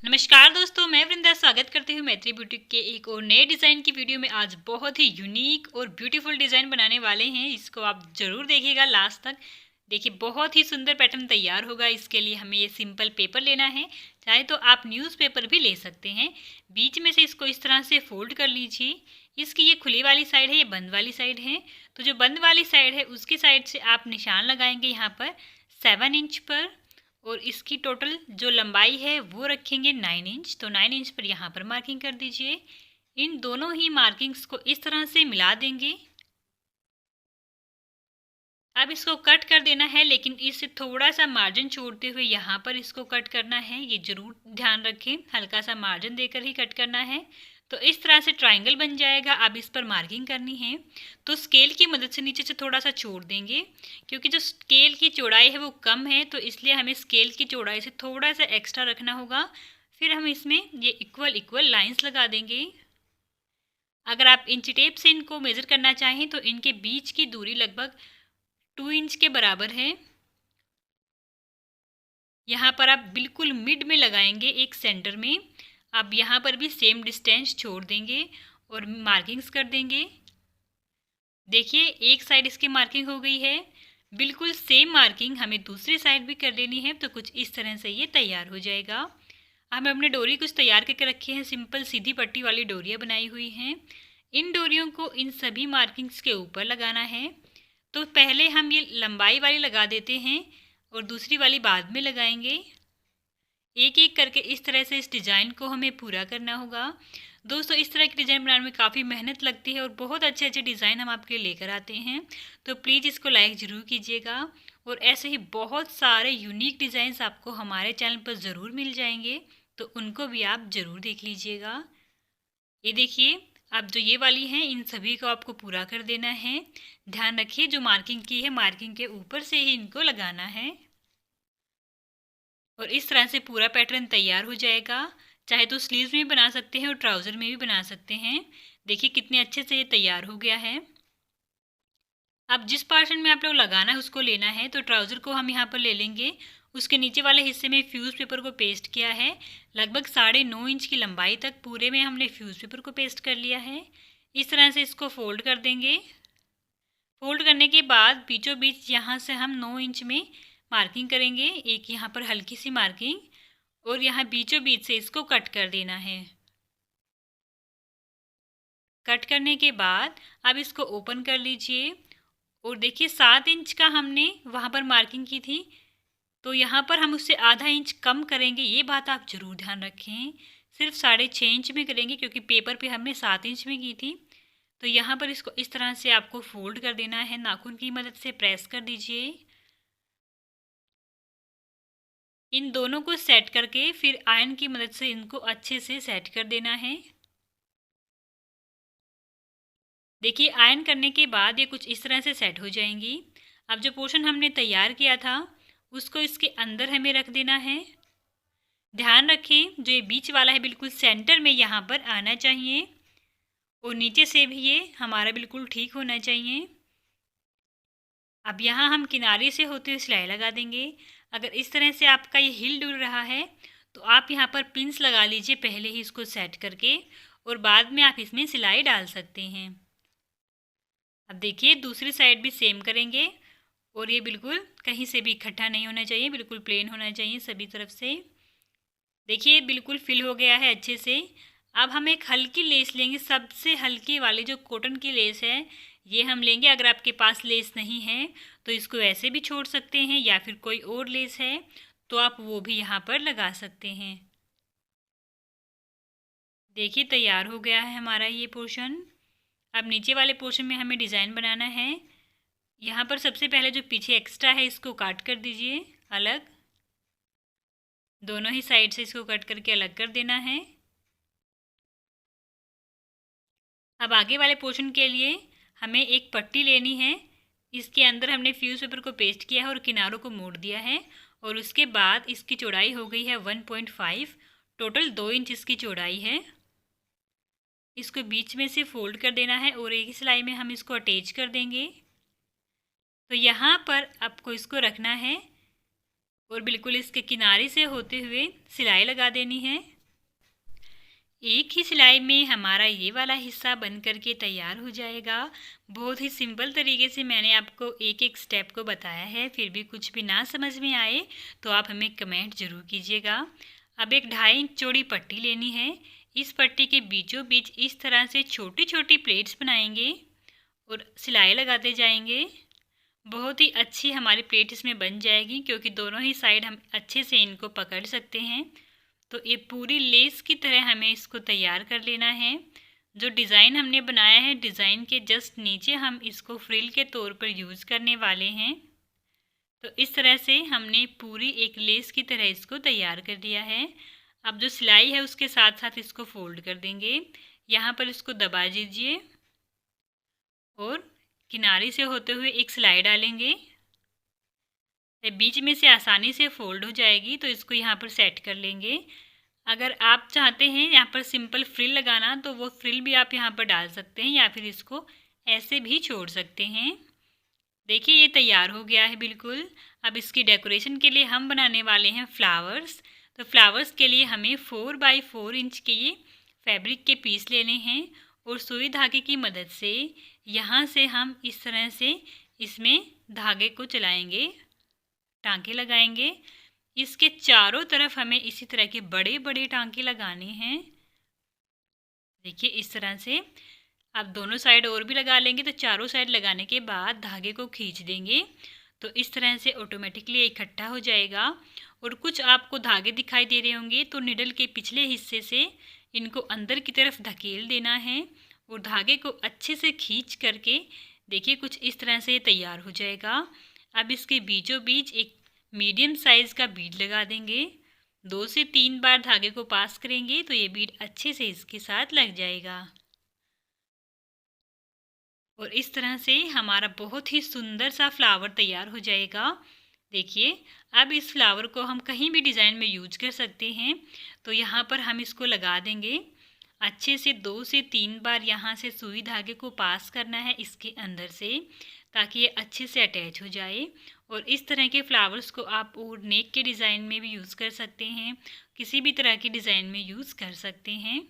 नमस्कार दोस्तों, मैं वृंदा स्वागत करती हूँ मैत्री बुटीक के एक और नए डिज़ाइन की वीडियो में। आज बहुत ही यूनिक और ब्यूटीफुल डिज़ाइन बनाने वाले हैं। इसको आप ज़रूर देखिएगा लास्ट तक। देखिए, बहुत ही सुंदर पैटर्न तैयार होगा। इसके लिए हमें ये सिंपल पेपर लेना है, चाहे तो आप न्यूज़पेपर भी ले सकते हैं। बीच में से इसको इस तरह से फोल्ड कर लीजिए। इसकी ये खुली वाली साइड है, ये बंद वाली साइड है। तो जो बंद वाली साइड है उसकी साइड से आप निशान लगाएंगे यहाँ पर 7 इंच पर, और इसकी टोटल जो लंबाई है वो रखेंगे 9 इंच। तो 9 इंच पर यहाँ पर मार्किंग कर दीजिए। इन दोनों ही मार्किंग्स को इस तरह से मिला देंगे। अब इसको कट कर देना है, लेकिन इससे थोड़ा सा मार्जिन छोड़ते हुए यहाँ पर इसको कट करना है। ये ज़रूर ध्यान रखें, हल्का सा मार्जिन देकर ही कट करना है। तो इस तरह से ट्रायंगल बन जाएगा। अब इस पर मार्किंग करनी है तो स्केल की मदद से नीचे से थोड़ा सा छोड़ देंगे, क्योंकि जो स्केल की चौड़ाई है वो कम है, तो इसलिए हमें स्केल की चौड़ाई से थोड़ा सा एक्स्ट्रा रखना होगा। फिर हम इसमें ये इक्वल लाइंस लगा देंगे। अगर आप इंची टेप से इनको मेज़र करना चाहें तो इनके बीच की दूरी लगभग 2 इंच के बराबर है। यहाँ पर आप बिल्कुल मिड में लगाएंगे, एक सेंटर में। अब यहाँ पर भी सेम डिस्टेंस छोड़ देंगे और मार्किंग्स कर देंगे। देखिए, एक साइड इसकी मार्किंग हो गई है। बिल्कुल सेम मार्किंग हमें दूसरी साइड भी कर लेनी है। तो कुछ इस तरह से ये तैयार हो जाएगा। हमने अपने डोरी कुछ तैयार करके रखे हैं। सिंपल सीधी पट्टी वाली डोरियाँ बनाई हुई हैं। इन डोरियों को इन सभी मार्किंग्स के ऊपर लगाना है। तो पहले हम ये लंबाई वाली लगा देते हैं और दूसरी वाली बाद में लगाएंगे। एक एक करके इस तरह से इस डिज़ाइन को हमें पूरा करना होगा। दोस्तों, इस तरह की डिज़ाइन बनाने में काफ़ी मेहनत लगती है और बहुत अच्छे अच्छे डिज़ाइन हम आपके लिए लेकर आते हैं। तो प्लीज़ इसको लाइक ज़रूर कीजिएगा। और ऐसे ही बहुत सारे यूनिक डिज़ाइंस आपको हमारे चैनल पर ज़रूर मिल जाएंगे, तो उनको भी आप ज़रूर देख लीजिएगा। ये देखिए, अब जो ये वाली हैं इन सभी को आपको पूरा कर देना है। ध्यान रखिए, जो मार्किंग की है मार्किंग के ऊपर से ही इनको लगाना है। और इस तरह से पूरा पैटर्न तैयार हो जाएगा। चाहे तो स्लीव्स में भी बना सकते हैं और ट्राउज़र में भी बना सकते हैं। देखिए कितने अच्छे से ये तैयार हो गया है। अब जिस पोर्शन में आप लोग लगाना है उसको लेना है। तो ट्राउज़र को हम यहाँ पर ले लेंगे। उसके नीचे वाले हिस्से में फ्यूज़ पेपर को पेस्ट किया है। लगभग 9.5 इंच की लंबाई तक पूरे में हमने फ्यूज़ पेपर को पेस्ट कर लिया है। इस तरह से इसको फोल्ड कर देंगे। फोल्ड करने के बाद बीचों बीच यहाँ से हम 9 इंच में मार्किंग करेंगे। एक यहाँ पर हल्की सी मार्किंग, और यहाँ बीचों बीच से इसको कट कर देना है। कट करने के बाद अब इसको ओपन कर लीजिए। और देखिए, 7 इंच का हमने वहाँ पर मार्किंग की थी, तो यहाँ पर हम उससे आधा इंच कम करेंगे। ये बात आप ज़रूर ध्यान रखें। सिर्फ 6.5 इंच में करेंगे, क्योंकि पेपर पे हमने 7 इंच में की थी। तो यहाँ पर इसको इस तरह से आपको फोल्ड कर देना है। नाखून की मदद से प्रेस कर दीजिए। इन दोनों को सेट करके फिर आयरन की मदद से इनको अच्छे से सेट कर देना है। देखिए, आयरन करने के बाद ये कुछ इस तरह से सेट हो जाएंगी। अब जो पोर्शन हमने तैयार किया था उसको इसके अंदर हमें रख देना है। ध्यान रखें, जो ये बीच वाला है बिल्कुल सेंटर में यहाँ पर आना चाहिए, और नीचे से भी ये हमारा बिल्कुल ठीक होना चाहिए। अब यहाँ हम किनारे से होते हुए सिलाई लगा देंगे। अगर इस तरह से आपका ये हिल डुल रहा है तो आप यहाँ पर पिंस लगा लीजिए पहले ही इसको सेट करके, और बाद में आप इसमें सिलाई डाल सकते हैं। अब देखिए, दूसरी साइड भी सेम करेंगे, और ये बिल्कुल कहीं से भी इकट्ठा नहीं होना चाहिए, बिल्कुल प्लेन होना चाहिए सभी तरफ से। देखिए, बिल्कुल फिल हो गया है अच्छे से। अब हम एक हल्की लेस लेंगे, सबसे हल्की वाली जो कॉटन की लेस है ये हम लेंगे। अगर आपके पास लेस नहीं है तो इसको ऐसे भी छोड़ सकते हैं, या फिर कोई और लेस है तो आप वो भी यहाँ पर लगा सकते हैं। देखिए, तैयार हो गया है हमारा ये पोर्शन। अब नीचे वाले पोर्शन में हमें डिज़ाइन बनाना है। यहाँ पर सबसे पहले जो पीछे एक्स्ट्रा है इसको काट कर दीजिए अलग। दोनों ही साइड से इसको कट करके अलग कर देना है। अब आगे वाले पोर्शन के लिए हमें एक पट्टी लेनी है। इसके अंदर हमने फ्यूज़ पेपर को पेस्ट किया है और किनारों को मोड़ दिया है, और उसके बाद इसकी चौड़ाई हो गई है 1.5। टोटल 2 इंच इसकी चौड़ाई है। इसको बीच में से फोल्ड कर देना है और एक ही सिलाई में हम इसको अटैच कर देंगे। तो यहाँ पर आपको इसको रखना है और बिल्कुल इसके किनारे से होते हुए सिलाई लगा देनी है। एक ही सिलाई में हमारा ये वाला हिस्सा बन करके तैयार हो जाएगा। बहुत ही सिंपल तरीके से मैंने आपको एक एक स्टेप को बताया है। फिर भी कुछ भी ना समझ में आए तो आप हमें कमेंट ज़रूर कीजिएगा। अब एक 2.5 इंच चौड़ी पट्टी लेनी है। इस पट्टी के बीचों बीच इस तरह से छोटी छोटी प्लेट्स बनाएंगे और सिलाई लगाते जाएंगे। बहुत ही अच्छी हमारी प्लेट इसमें बन जाएगी, क्योंकि दोनों ही साइड हम अच्छे से इनको पकड़ सकते हैं। तो ये पूरी लेस की तरह हमें इसको तैयार कर लेना है। जो डिज़ाइन हमने बनाया है, डिज़ाइन के जस्ट नीचे हम इसको फ्रिल के तौर पर यूज़ करने वाले हैं। तो इस तरह से हमने पूरी एक लेस की तरह इसको तैयार कर दिया है। अब जो सिलाई है उसके साथ साथ इसको फोल्ड कर देंगे। यहाँ पर इसको दबा दीजिए और किनारे से होते हुए एक सिलाई डालेंगे। बीच में से आसानी से फोल्ड हो जाएगी, तो इसको यहाँ पर सेट कर लेंगे। अगर आप चाहते हैं यहाँ पर सिंपल फ्रिल लगाना तो वो फ्रिल भी आप यहाँ पर डाल सकते हैं, या फिर इसको ऐसे भी छोड़ सकते हैं। देखिए ये तैयार हो गया है बिल्कुल। अब इसकी डेकोरेशन के लिए हम बनाने वाले हैं फ्लावर्स। तो फ्लावर्स के लिए हमें 4 बाई 4 इंच के ये फैब्रिक के पीस लेने हैं और सुई धागे की मदद से यहाँ से हम इस तरह से इसमें धागे को चलाएंगे, टांके लगाएंगे। इसके चारों तरफ हमें इसी तरह के बड़े बड़े टांके लगाने हैं। देखिए इस तरह से आप दोनों साइड और भी लगा लेंगे, तो चारों साइड लगाने के बाद धागे को खींच देंगे तो इस तरह से ऑटोमेटिकली इकट्ठा हो जाएगा। और कुछ आपको धागे दिखाई दे रहे होंगे, तो निडल के पिछले हिस्से से इनको अंदर की तरफ धकेल देना है और धागे को अच्छे से खींच करके देखिए कुछ इस तरह से तैयार हो जाएगा। अब इसके बीचों बीच एक मीडियम साइज़ का बीड लगा देंगे। 2 से 3 बार धागे को पास करेंगे तो ये बीड अच्छे से इसके साथ लग जाएगा। और इस तरह से हमारा बहुत ही सुंदर सा फ्लावर तैयार हो जाएगा। देखिए अब इस फ्लावर को हम कहीं भी डिज़ाइन में यूज कर सकते हैं। तो यहाँ पर हम इसको लगा देंगे। अच्छे से 2 से 3 बार यहाँ से सुई धागे को पास करना है इसके अंदर से, ताकि ये अच्छे से अटैच हो जाए। और इस तरह के फ्लावर्स को आप और नेक के डिज़ाइन में भी यूज़ कर सकते हैं, किसी भी तरह की डिज़ाइन में यूज़ कर सकते हैं।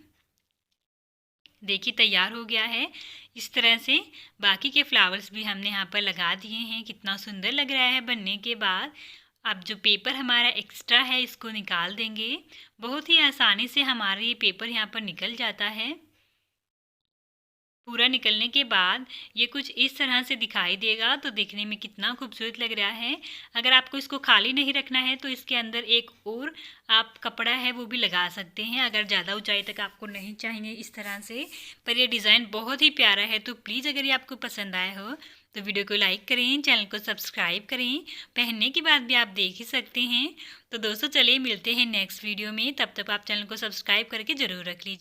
देखिए तैयार हो गया है। इस तरह से बाकी के फ्लावर्स भी हमने यहाँ पर लगा दिए हैं। कितना सुंदर लग रहा है बनने के बाद। अब जो पेपर हमारा एक्स्ट्रा है इसको निकाल देंगे। बहुत ही आसानी से हमारा ये पेपर यहाँ पर निकल जाता है। पूरा निकलने के बाद ये कुछ इस तरह से दिखाई देगा, तो देखने में कितना खूबसूरत लग रहा है। अगर आपको इसको खाली नहीं रखना है तो इसके अंदर एक और आप कपड़ा है वो भी लगा सकते हैं, अगर ज़्यादा ऊंचाई तक आपको नहीं चाहिए इस तरह से। पर ये डिज़ाइन बहुत ही प्यारा है। तो प्लीज़ अगर ये आपको पसंद आया हो तो वीडियो को लाइक करें, चैनल को सब्सक्राइब करें। पहनने के बाद भी आप देख ही सकते हैं। तो दोस्तों चलिए मिलते हैं नेक्स्ट वीडियो में। तब तक आप चैनल को सब्सक्राइब करके ज़रूर रख लीजिए।